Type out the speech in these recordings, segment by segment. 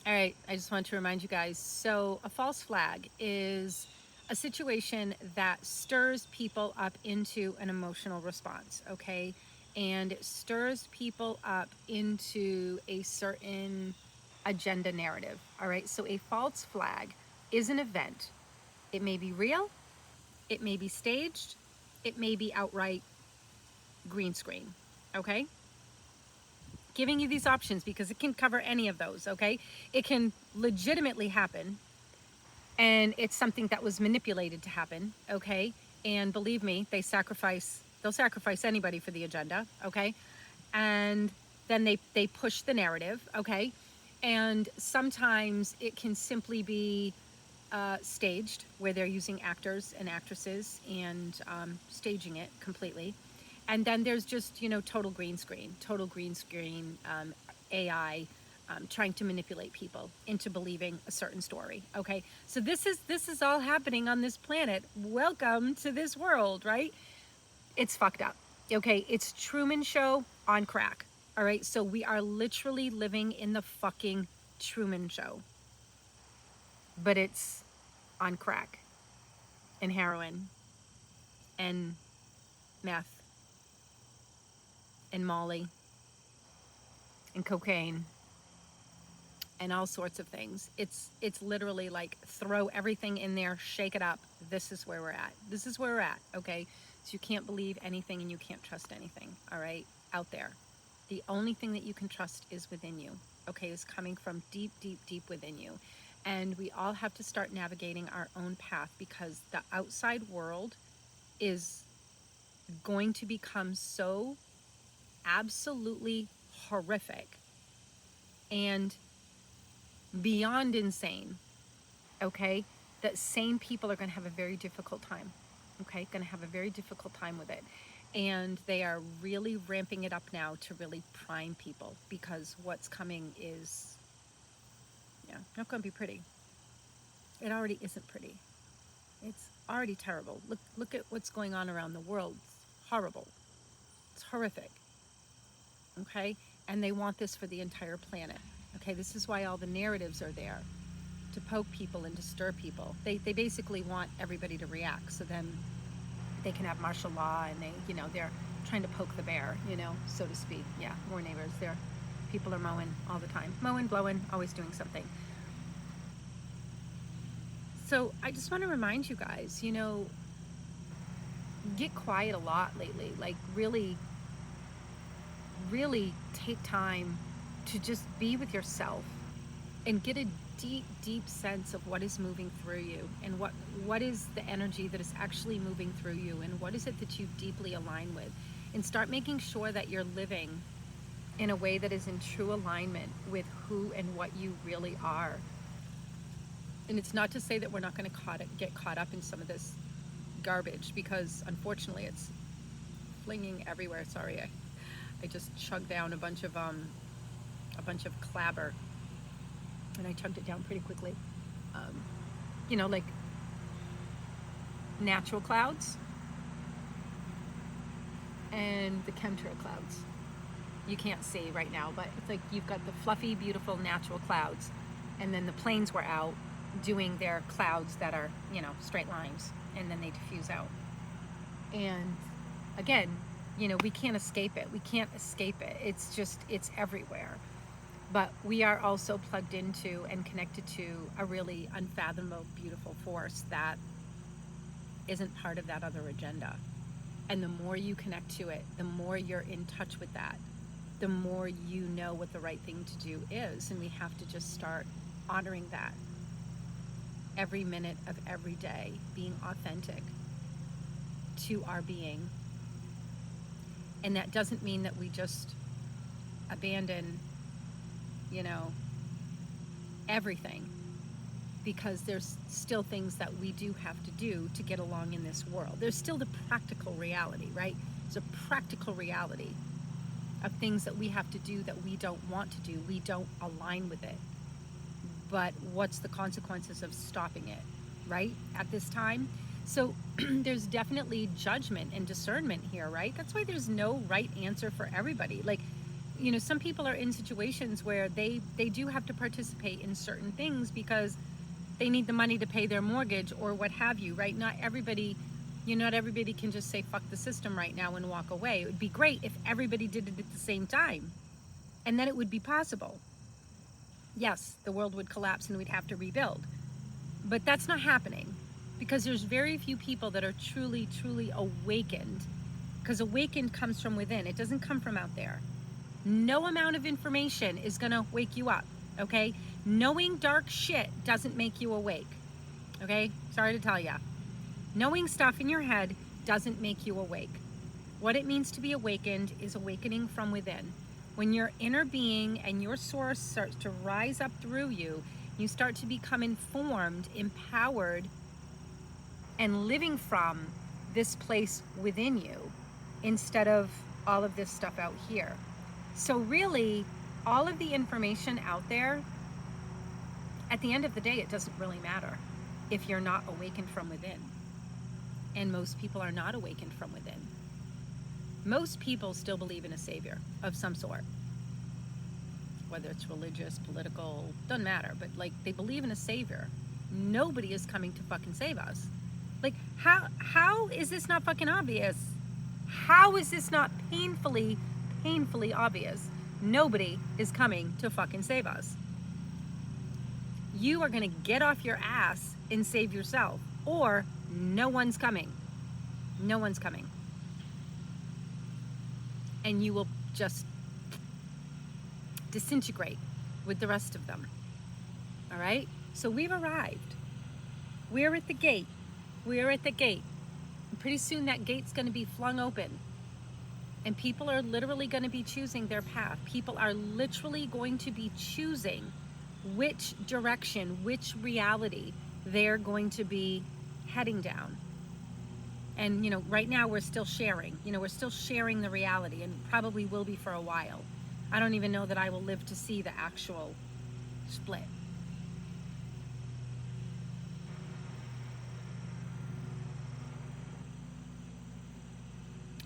All right, I just want to remind you guys. So, a false flag is a situation that stirs people up into an emotional response, okay? And it stirs people up into a certain agenda narrative, all right? So, a false flag is an event. It may be real, it may be staged, it may be outright green screen, okay? Giving you these options because it can cover any of those, okay? It can legitimately happen and it's something that was manipulated to happen, okay? And believe me, they'll sacrifice anybody for the agenda, okay? And then they push the narrative, okay? And sometimes it can simply be staged, where they're using actors and actresses and staging it completely. And then there's just, total green screen, AI, trying to manipulate people into believing a certain story. Okay, so this is all happening on this planet. Welcome to this world, right? It's fucked up. Okay, it's Truman Show on crack. All right, so we are literally living in the fucking Truman Show, but it's on crack and heroin and meth and Molly and cocaine and all sorts of things. It's literally like throw everything in there, shake it up. This is where we're at. This is where we're at, okay? So you can't believe anything and you can't trust anything, all right? Out there. The only thing that you can trust is within you, okay? Is coming from deep, deep, deep within you. And we all have to start navigating our own path because the outside world is going to become so absolutely horrific and beyond insane, okay, that sane people are going to have a very difficult time, okay, going to have a very difficult time with it. And they are really ramping it up now to really prime people because what's coming is, yeah, not going to be pretty. It already isn't pretty. It's already terrible. Look at what's going on around the world. It's horrible. It's horrific. Okay? And they want this for the entire planet. Okay, this is why all the narratives are there, to poke people and to stir people. They basically want everybody to react so then they can have martial law and they're trying to poke the bear, so to speak. Yeah, more neighbors. People are mowing all the time. Mowing, blowing, always doing something. So I just want to remind you guys, get quiet a lot lately. Like really, really take time to just be with yourself and get a deep, deep sense of what is moving through you and what is the energy that is actually moving through you and what is it that you deeply align with, and start making sure that you're living in a way that is in true alignment with who and what you really are. And it's not to say that we're not going to get caught up in some of this garbage, because unfortunately it's flinging everywhere. Sorry, I just chugged down a bunch of clabber, and I chugged it down pretty quickly. Um, like natural clouds and the chemtrail clouds. You can't see right now, but it's like you've got the fluffy, beautiful natural clouds, and then the planes were out doing their clouds that are, straight lines, and then they diffuse out. And again, we can't escape it. We can't escape it. It's everywhere. But we are also plugged into and connected to a really unfathomable, beautiful force that isn't part of that other agenda. And the more you connect to it, the more you're in touch with that, the more you know what the right thing to do is. And we have to just start honoring that every minute of every day, being authentic to our being. And that doesn't mean that we just abandon, you know, everything, because there's still things that we do have to do to get along in this world. There's still the practical reality, right? It's a practical reality of things that we have to do that we don't want to do. We don't align with it. But what's the consequences of stopping it, right? At this time. So there's definitely judgment and discernment here, right? That's why there's no right answer for everybody. Like, some people are in situations where they do have to participate in certain things because they need the money to pay their mortgage or what have you, right? Not everybody can just say fuck the system right now and walk away. It would be great if everybody did it at the same time, and then it would be possible. Yes, the world would collapse and we'd have to rebuild, but that's not happening because there's very few people that are truly awakened, because awakened comes from within. It doesn't come from out there. No amount of information is gonna wake you up, okay? Knowing dark shit doesn't make you awake, okay? Sorry to tell ya. Knowing stuff in your head doesn't make you awake. What it means to be awakened is awakening from within. When your inner being and your source starts to rise up through you, you start to become informed, empowered, and living from this place within you instead of all of this stuff out here. So really, all of the information out there, at the end of the day, it doesn't really matter if you're not awakened from within. And most people are not awakened from within. Most people still believe in a savior of some sort. Whether it's religious, political, doesn't matter. But like, they believe in a savior. Nobody is coming to fucking save us. Like, how is this not fucking obvious? How is this not painfully obvious? Nobody is coming to fucking save us. You are gonna get off your ass and save yourself, or no one's coming. No one's coming. And you will just disintegrate with the rest of them. All right? So we've arrived. We're at the gate. We're at the gate. And pretty soon that gate's going to be flung open. And people are literally going to be choosing their path. People are literally going to be choosing which direction, which reality they're going to be heading down. And, right now we're still sharing. We're still sharing the reality, and probably will be for a while. I don't even know that I will live to see the actual split.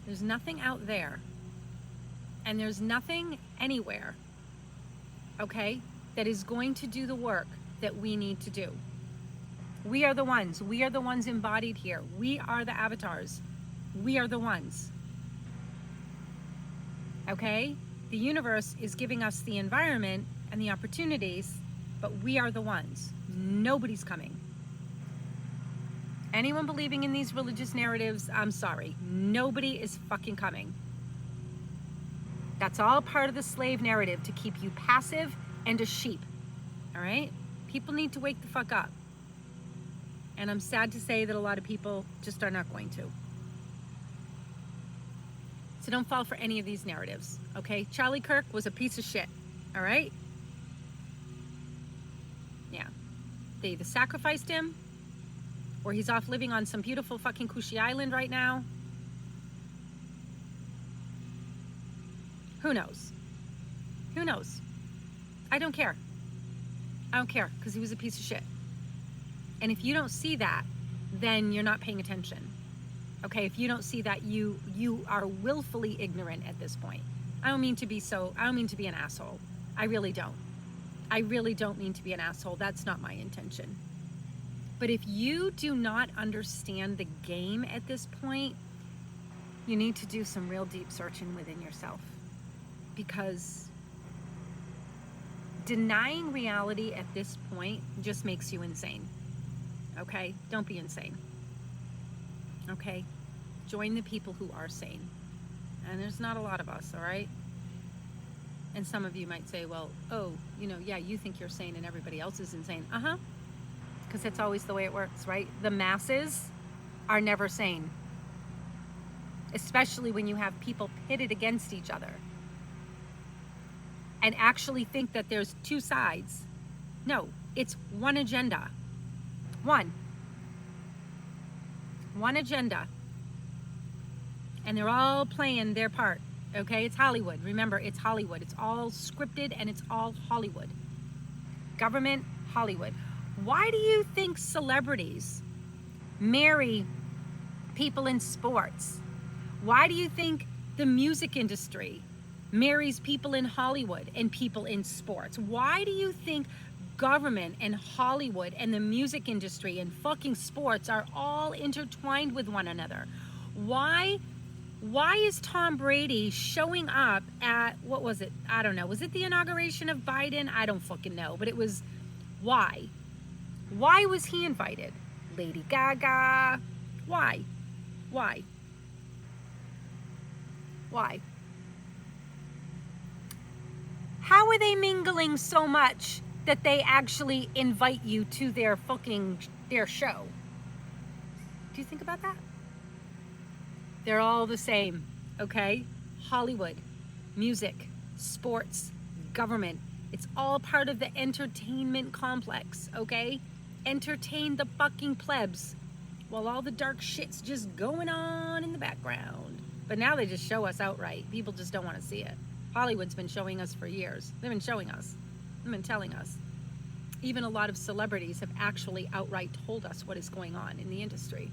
There's nothing out there, and there's nothing anywhere, okay, that is going to do the work that we need to do. We are the ones. We are the ones embodied here. We are the avatars. We are the ones. Okay? The universe is giving us the environment and the opportunities, but we are the ones. Nobody's coming. Anyone believing in these religious narratives, I'm sorry. Nobody is fucking coming. That's all part of the slave narrative, to keep you passive and a sheep. All right? People need to wake the fuck up. And I'm sad to say that a lot of people just are not going to. So don't fall for any of these narratives, okay? Charlie Kirk was a piece of shit, all right? Yeah. They either sacrificed him, or he's off living on some beautiful fucking Cushy Island right now. Who knows? Who knows? I don't care. I don't care, because he was a piece of shit. And if you don't see that, then you're not paying attention. Okay, if you don't see that, you are willfully ignorant at this point. I don't mean to be an asshole. I really don't. I really don't mean to be an asshole. That's not my intention. But if you do not understand the game at this point, you need to do some real deep searching within yourself. Because denying reality at this point just makes you insane. Okay? Don't be insane. Okay? Join the people who are sane. And there's not a lot of us, all right? And some of you might say, well, yeah, you think you're sane and everybody else is insane. Uh-huh. Because that's always the way it works, right? The masses are never sane. Especially when you have people pitted against each other. And actually think that there's two sides. No, it's one agenda. One agenda. And they're all playing their part, okay? It's Hollywood. Remember, it's Hollywood. It's all scripted and it's all Hollywood. Government, Hollywood. Why do you think celebrities marry people in sports? Why do you think the music industry marries people in Hollywood and people in sports? Why do you think government and Hollywood and the music industry and fucking sports are all intertwined with one another? Why is Tom Brady showing up at, what was it? I don't know. Was it the inauguration of Biden? I don't fucking know. But it was, why? Why was he invited? Lady Gaga. Why? Why? Why? How are they mingling so much that they actually invite you to their show? Do you think about that? They're all the same, okay? Hollywood, music, sports, government. It's all part of the entertainment complex, okay? Entertain the fucking plebs while all the dark shit's just going on in the background. But now they just show us outright. People just don't want to see it. Hollywood's been showing us for years. They've been showing us. They've been telling us. Even a lot of celebrities have actually outright told us what is going on in the industry.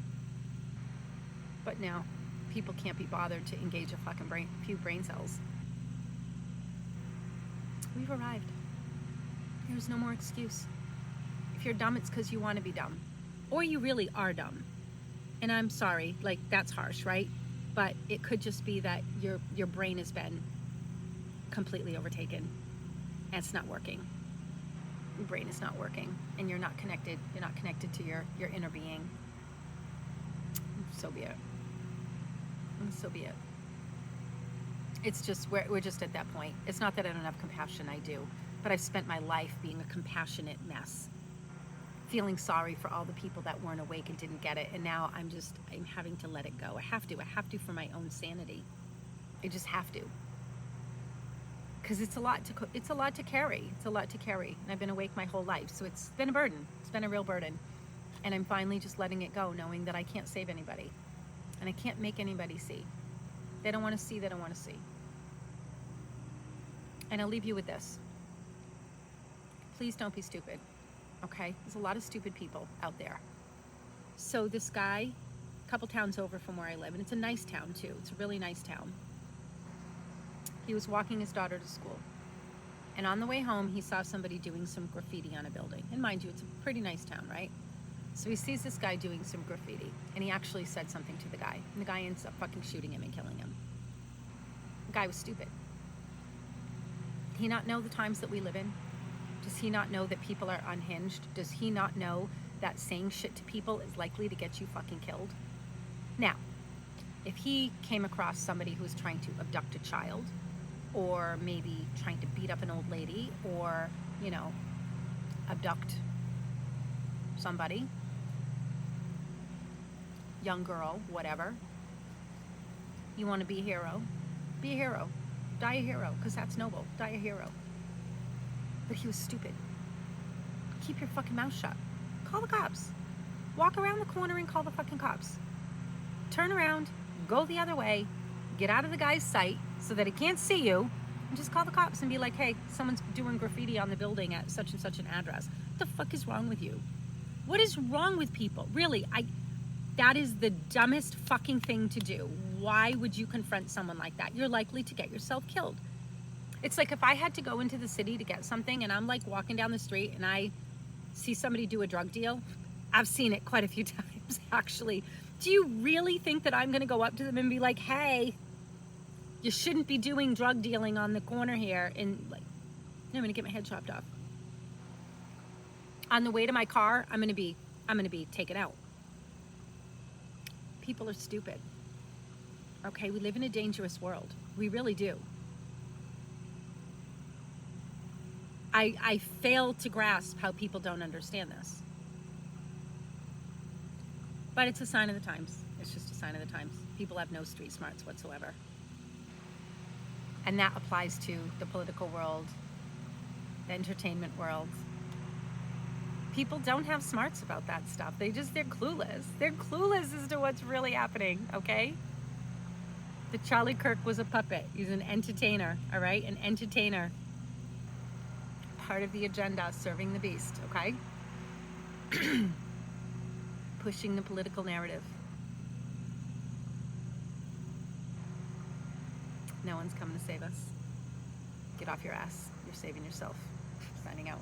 But now, people can't be bothered to engage a fucking few brain cells. We've arrived. There's no more excuse. If you're dumb, it's because you want to be dumb. Or you really are dumb. And I'm sorry, like, that's harsh, right? But it could just be that your brain has been completely overtaken and it's not working. Your brain is not working and you're not connected. You're not connected to your inner being. So be it. So be it. It's just, we're just at that point. It's not that I don't have compassion, I do. But I've spent my life being a compassionate mess. Feeling sorry for all the people that weren't awake and didn't get it. And now I'm having to let it go. I have to for my own sanity. I just have to. Because it's a lot to carry. It's a lot to carry. And I've been awake my whole life. So it's been a burden. It's been a real burden. And I'm finally just letting it go, knowing that I can't save anybody. And I can't make anybody see. They don't want to see, they don't want to see. And I'll leave you with this. Please don't be stupid, okay? There's a lot of stupid people out there. So this guy, a couple towns over from where I live, and it's a nice town too. It's a really nice town. He was walking his daughter to school. And on the way home, he saw somebody doing some graffiti on a building. And mind you, it's a pretty nice town, right? So he sees this guy doing some graffiti, and he actually said something to the guy. And the guy ends up fucking shooting him and killing him. The guy was stupid. Did he not know the times that we live in? Does he not know that people are unhinged? Does he not know that saying shit to people is likely to get you fucking killed? Now, if he came across somebody who was trying to abduct a child, or maybe trying to beat up an old lady, or, abduct somebody, young girl, whatever. You want to be a hero? Be a hero. Die a hero, because that's noble. Die a hero. But he was stupid. Keep your fucking mouth shut. Call the cops. Walk around the corner and call the fucking cops. Turn around, go the other way, get out of the guy's sight so that he can't see you, and just call the cops and be like, hey, someone's doing graffiti on the building at such and such an address. What the fuck is wrong with you? What is wrong with people? Really, that is the dumbest fucking thing to do. Why would you confront someone like that? You're likely to get yourself killed. It's like if I had to go into the city to get something and I'm like walking down the street and I see somebody do a drug deal. I've seen it quite a few times, actually. Do you really think that I'm going to go up to them and be like, hey, you shouldn't be doing drug dealing on the corner here? And like, I'm going to get my head chopped off. On the way to my car, I'm going to be taken out. People are stupid. Okay, we live in a dangerous world. We really do. I fail to grasp how people don't understand this. But it's a sign of the times. It's just a sign of the times. People have no street smarts whatsoever. And that applies to the political world, the entertainment world. People don't have smarts about that stuff. They're clueless. They're clueless as to what's really happening, okay? The Charlie Kirk was a puppet. He's an entertainer, all right? An entertainer. Part of the agenda, serving the beast, okay? Pushing the political narrative. No one's coming to save us. Get off your ass. You're saving yourself. Signing out.